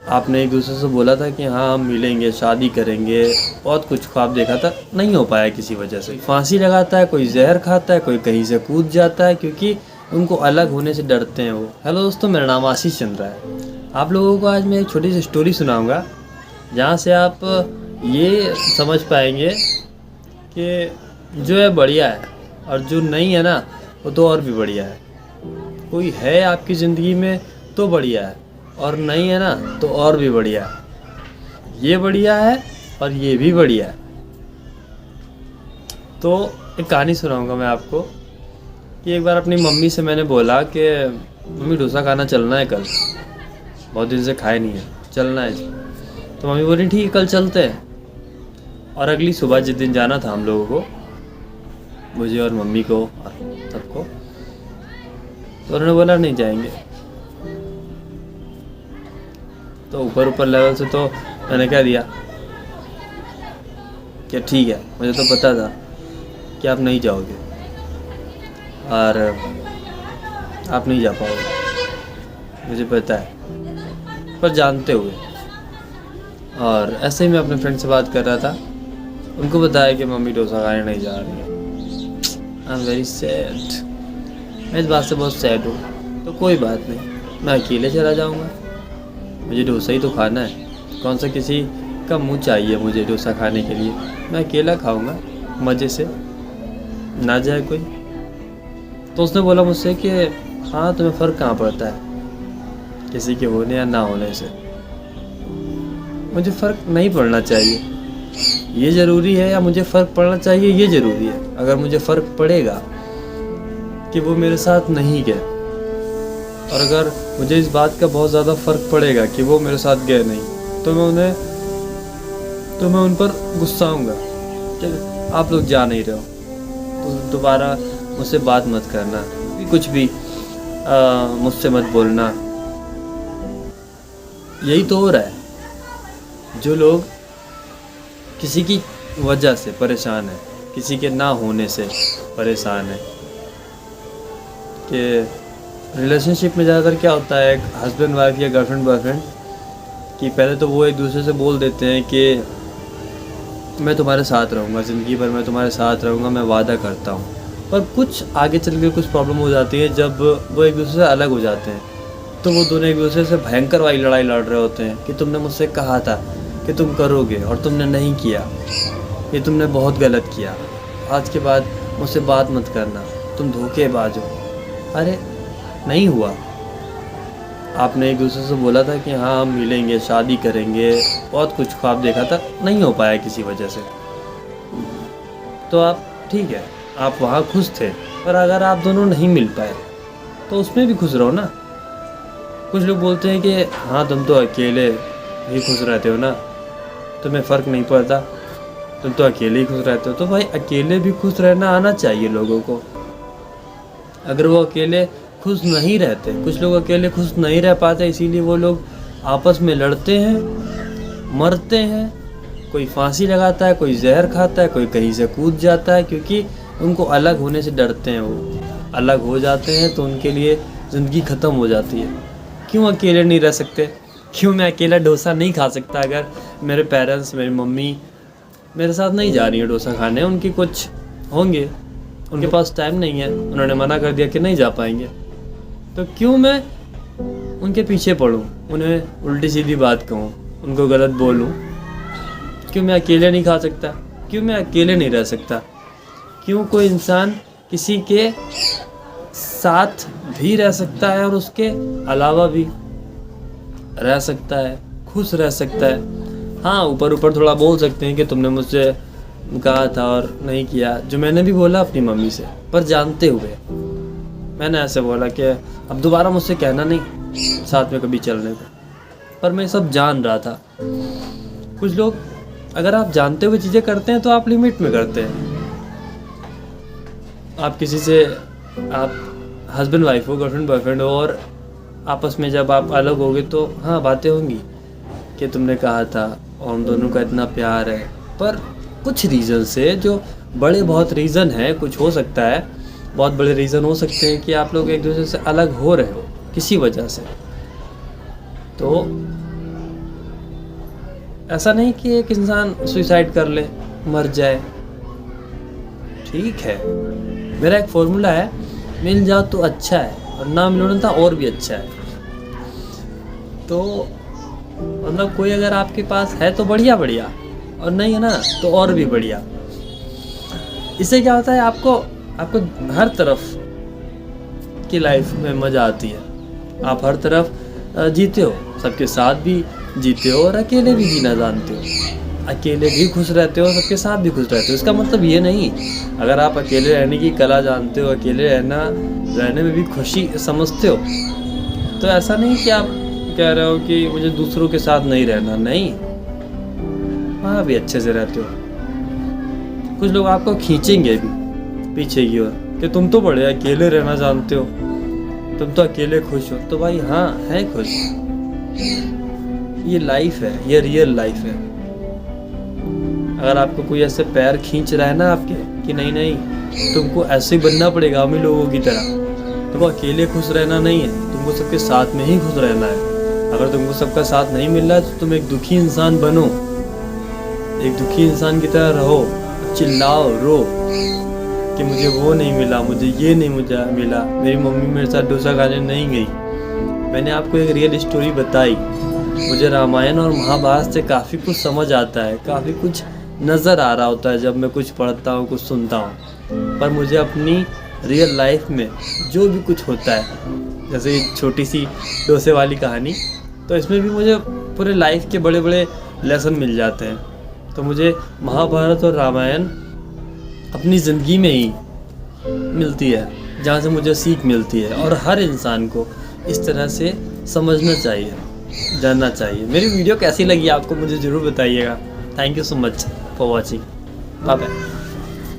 आपने एक दूसरे से बोला था कि हाँ हम मिलेंगे, शादी करेंगे, बहुत कुछ ख्वाब देखा था, नहीं हो पाया किसी वजह से। फांसी लगाता है, कोई जहर खाता है, कोई कहीं से कूद जाता है, क्योंकि उनको अलग होने से डरते हैं वो। हेलो दोस्तों, मेरा नाम आशीष चंद्रा है। आप लोगों को आज मैं एक छोटी सी स्टोरी सुनाऊंगा, जहाँ से आप ये समझ पाएंगे कि जो है बढ़िया है और जो नहीं है ना वो तो और भी बढ़िया है। कोई है आपकी ज़िंदगी में तो बढ़िया है, और नहीं है ना तो और भी बढ़िया है। ये बढ़िया है और ये भी बढ़िया है। तो एक कहानी सुनाऊंगा मैं आपको कि एक बार अपनी मम्मी से मैंने बोला कि मम्मी डोसा खाना चलना है कल, बहुत दिन से खाए नहीं है, चलना है जी। तो मम्मी बोली ठीक है कल चलते हैं। और अगली सुबह जिस दिन जाना था हम लोगों को, मुझे और मम्मी को और सबको, तो उन्होंने बोला नहीं जाएंगे। तो ऊपर ऊपर लेवल से तो मैंने कह दिया कि ठीक है, मुझे तो पता था कि आप नहीं जाओगे और आप नहीं जा पाओगे, मुझे पता है, पर जानते हुए। और ऐसे ही मैं अपने फ्रेंड से बात कर रहा था, उनको बताया कि मम्मी डोसा खाने नहीं जा रही है। आई एम वेरी सैड, मैं इस बात से बहुत सैड हूँ। तो कोई बात नहीं, मैं अकेले चला जाऊँगा, मुझे डोसा ही तो खाना है, कौन सा किसी का मुंह चाहिए मुझे डोसा खाने के लिए। मैं अकेला खाऊंगा मज़े से, ना जाए कोई। तो उसने बोला मुझसे कि हाँ तुम्हें फ़र्क कहाँ पड़ता है किसी के होने या ना होने से। मुझे फ़र्क नहीं पड़ना चाहिए ये ज़रूरी है, या मुझे फ़र्क पड़ना चाहिए ये ज़रूरी है। अगर मुझे फ़र्क पड़ेगा कि वो मेरे साथ नहीं गए, और अगर मुझे इस बात का बहुत ज़्यादा फ़र्क पड़ेगा कि वो मेरे साथ गए नहीं, तो मैं उन पर गुस्साऊँगा कि आप लोग जा नहीं रहे हो, तो दोबारा मुझसे बात मत करना, कुछ भी मुझसे मत बोलना। यही तो हो रहा है। जो लोग किसी की वजह से परेशान है, किसी के ना होने से परेशान है, कि रिलेशनशिप में ज़्यादातर क्या होता है, एक हस्बैंड वाइफ या गर्लफ्रेंड बॉयफ्रेंड, कि पहले तो वो एक दूसरे से बोल देते हैं कि मैं तुम्हारे साथ रहूँगा, ज़िंदगी भर मैं तुम्हारे साथ रहूँगा, मैं वादा करता हूँ। पर कुछ आगे चल के कुछ प्रॉब्लम हो जाती है, जब वो एक दूसरे से अलग हो जाते हैं, तो वो दोनों एक दूसरे से भयंकर वाली लड़ाई लड़ रहे होते हैं कि तुमने मुझसे कहा था कि तुम करोगे और तुमने नहीं किया, ये तुमने बहुत गलत किया, आज के बाद मुझसे बात मत करना, तुम धोखेबाज हो। अरे नहीं हुआ, आपने एक दूसरे से बोला था कि हाँ हम मिलेंगे, शादी करेंगे, बहुत कुछ ख्वाब देखा था, नहीं हो पाया किसी वजह से। तो आप ठीक है, आप वहाँ खुश थे, पर अगर आप दोनों नहीं मिल पाए तो उसमें भी खुश रहो ना। कुछ लोग बोलते हैं कि हाँ तुम तो अकेले ही खुश रहते हो ना, तुम्हें फ़र्क नहीं पड़ता, तुम तो अकेले ही खुश रहते हो। तो भाई अकेले भी खुश रहना आना चाहिए लोगों को। अगर वो अकेले खुश नहीं रहते, कुछ लोग अकेले खुश नहीं रह पाते, इसीलिए वो लोग आपस में लड़ते हैं, मरते हैं, कोई फांसी लगाता है, कोई जहर खाता है, कोई कहीं से कूद जाता है, क्योंकि उनको अलग होने से डरते हैं। वो अलग हो जाते हैं तो उनके लिए ज़िंदगी ख़त्म हो जाती है। क्यों अकेले नहीं रह सकते? क्यों मैं अकेला डोसा नहीं खा सकता? अगर मेरे पेरेंट्स, मेरी मम्मी मेरे साथ नहीं जा रही है डोसा खाने, उनकी कुछ होंगे, उनके पास टाइम नहीं है, उन्होंने मना कर दिया कि नहीं जा पाएंगे, तो क्यों मैं उनके पीछे पड़ूं, उन्हें उल्टी सीधी बात कहूं, उनको गलत बोलूं? क्यों मैं अकेले नहीं खा सकता? क्यों मैं अकेले नहीं रह सकता? क्यों कोई इंसान किसी के साथ भी रह सकता है और उसके अलावा भी रह सकता है, खुश रह सकता है? हाँ, ऊपर ऊपर थोड़ा बोल सकते हैं कि तुमने मुझसे कहा था और नहीं किया, जो मैंने भी बोला अपनी मम्मी से, पर जानते हुए मैंने ऐसे बोला कि अब दोबारा मुझसे कहना नहीं साथ में कभी चलने को। पर मैं सब जान रहा था। कुछ लोग अगर आप जानते हुए चीज़ें करते हैं तो आप लिमिट में करते हैं। आप किसी से, आप हस्बैंड वाइफ हो, गर्लफ्रेंड बॉयफ्रेंड हो, और आपस में जब आप अलग होगे तो हाँ बातें होंगी कि तुमने कहा था और हम दोनों का इतना प्यार है, पर कुछ रीज़न से, जो बड़े बहुत रीज़न है, कुछ हो सकता है, बहुत बड़े रीज़न हो सकते हैं कि आप लोग एक दूसरे से अलग हो रहे हो किसी वजह से, तो ऐसा नहीं कि एक इंसान सुसाइड कर ले, मर जाए, ठीक है। मेरा एक फॉर्मूला है, मिल जाओ तो अच्छा है और ना मिलो ना और भी अच्छा है। तो मतलब कोई अगर आपके पास है तो बढ़िया बढ़िया, और नहीं है ना तो और भी बढ़िया। इससे क्या होता है, आपको हर तरफ की लाइफ में मज़ा आती है। आप हर तरफ जीते हो, सबके साथ भी जीते हो और अकेले भी जीना जानते हो। अकेले भी खुश रहते हो, सबके साथ भी खुश रहते हो। इसका मतलब ये नहीं, अगर आप अकेले रहने की कला जानते हो, अकेले रहने में भी खुशी समझते हो, तो ऐसा नहीं कि आप कह रहे हो कि मुझे दूसरों के साथ नहीं रहना। नहीं, वहाँ भी अच्छे से रहते हो। कुछ लोग आपको खींचेंगे भी पीछे की ओर कि तुम तो बड़े अकेले रहना जानते हो, तुम तो अकेले खुश हो। तो भाई हाँ, है खुश। ये लाइफ है, ये रियल लाइफ है। अगर आपको कोई ऐसे पैर खींच रहा है ना आपके कि नहीं नहीं तुमको ऐसे ही बनना पड़ेगा अमीर लोगों की तरह, तुमको अकेले खुश रहना नहीं है, तुमको सबके साथ में ही खुश रहना है। अगर तुमको सबका साथ नहीं मिल रहा है तो तुम एक दुखी इंसान बनो, एक दुखी इंसान की तरह रहो, चिल्लाओ, रो कि मुझे वो नहीं मिला, मुझे ये नहीं मिला, मेरी मम्मी मेरे साथ डोसा खाने नहीं गई। मैंने आपको एक रियल स्टोरी बताई। मुझे रामायण और महाभारत से काफ़ी कुछ समझ आता है, काफ़ी कुछ नज़र आ रहा होता है जब मैं कुछ पढ़ता हूँ, कुछ सुनता हूँ। पर मुझे अपनी रियल लाइफ में जो भी कुछ होता है, जैसे ये छोटी सी डोसे वाली कहानी, तो इसमें भी मुझे पूरे लाइफ के बड़े बड़े लेसन मिल जाते हैं। तो मुझे महाभारत और रामायण अपनी ज़िंदगी में ही मिलती है, जहाँ से मुझे सीख मिलती है। और हर इंसान को इस तरह से समझना चाहिए, जानना चाहिए। मेरी वीडियो कैसी लगी आपको मुझे ज़रूर बताइएगा। Thank you so much for watching. Bye bye.